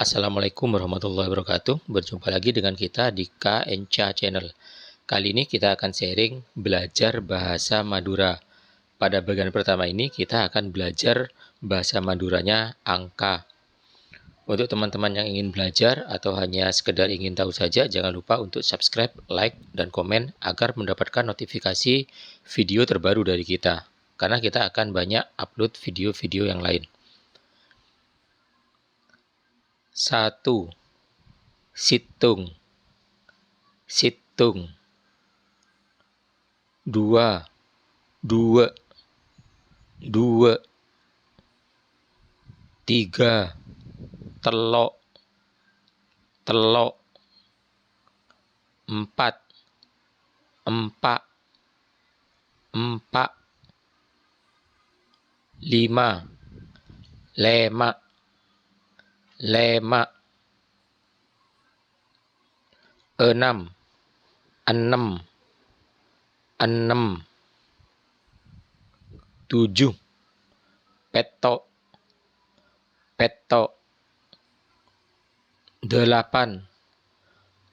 Assalamualaikum warahmatullahi wabarakatuh. Berjumpa lagi dengan kita di KNCA Channel. Kali ini kita akan sharing belajar bahasa Madura. Pada bagian pertama ini kita akan belajar bahasa Maduranya angka. Untuk teman-teman yang ingin belajar atau hanya sekedar ingin tahu saja, jangan lupa untuk subscribe, like, dan komen agar mendapatkan notifikasi video terbaru dari kita. Karena kita akan banyak upload video-video yang lain. 1. Situng. 2. Dua. 3. Telok. 4. Empak. 5. Lemak. 6. Enam. 7. Petok. 8.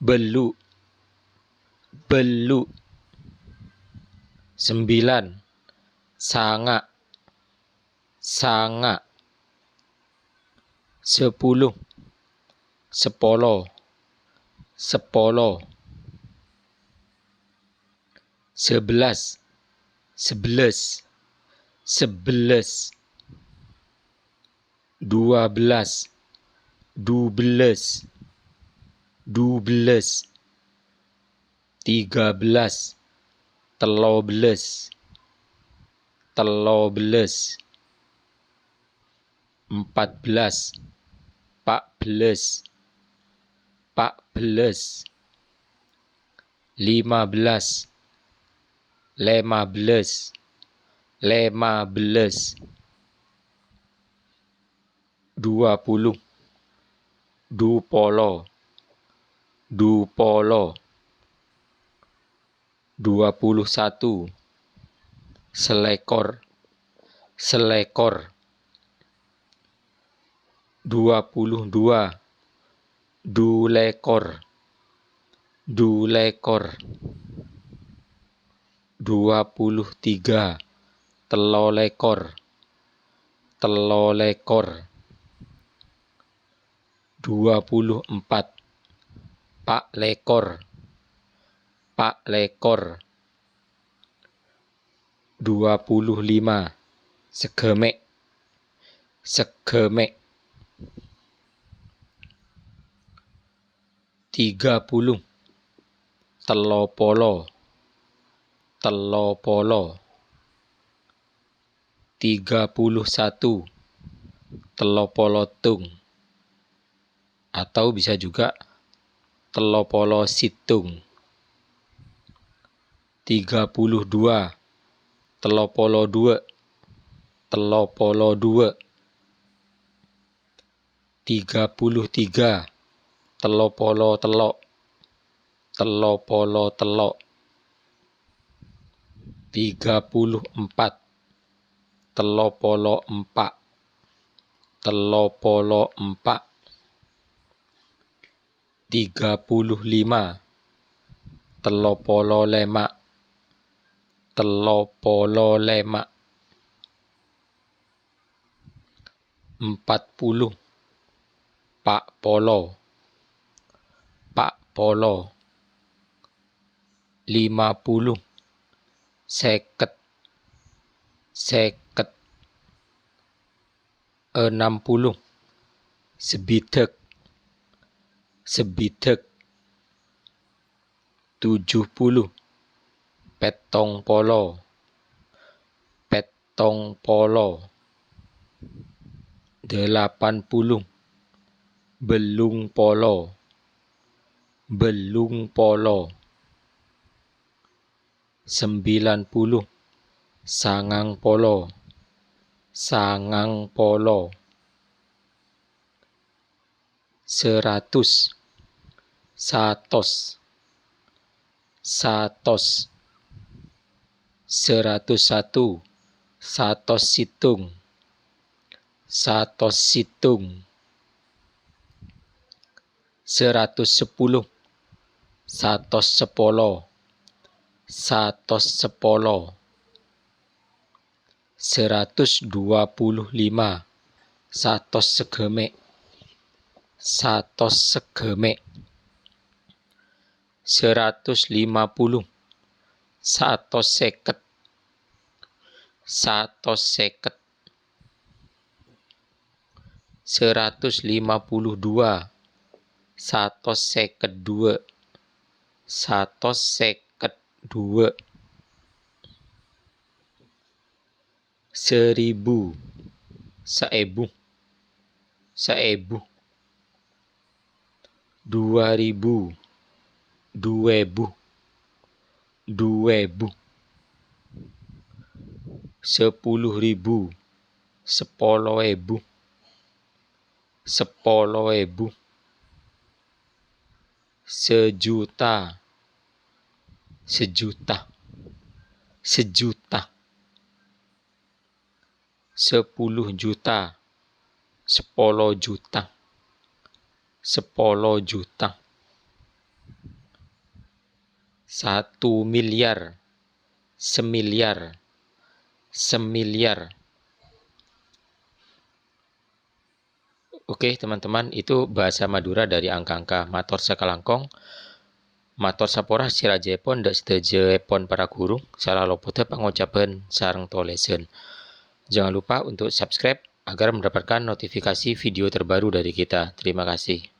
Beluk. 9. Sangak. 10. Sepolo. 11. 12. 13. 14. 14. 15. 20. Dupolo. 21. Selekor. 22. Dulekor. 23. Telolekor. 24. Pak lekor. 25. Segemek. 30. Telopolo. 31. Telopolotung, atau bisa juga telopolo situng. 32. Telopolo 2. 33. Telopolo telok. 34. Telopolo empak. 35. Telopolo lemak. 40. Pak polo. 50. Seket. 60. Sebidek. 70. Petong polo. 80. Belung polo. 90. Sangang polo. 100. Satos. 101. Satos situng. 110, 110, 110, 125, 100 segemek, 150, 150, 150, 152, 152, 152, 1000, 1000, 1000, 2000, 2000, 2000, 10.000, 10.000, 10.000, 1.000.000, 1.000.000, 1.000.000, 10 juta, 10 juta, 10 juta, 1 miliar, semiliar, semiliar. Oke teman-teman, itu bahasa Madura dari angka-angka mator sakalangkong, mator sapora sira Jepon dak sida Jepon para guru, salah lopote pengucapan sareng tolesen. Jangan lupa untuk subscribe agar mendapatkan notifikasi video terbaru dari kita. Terima kasih.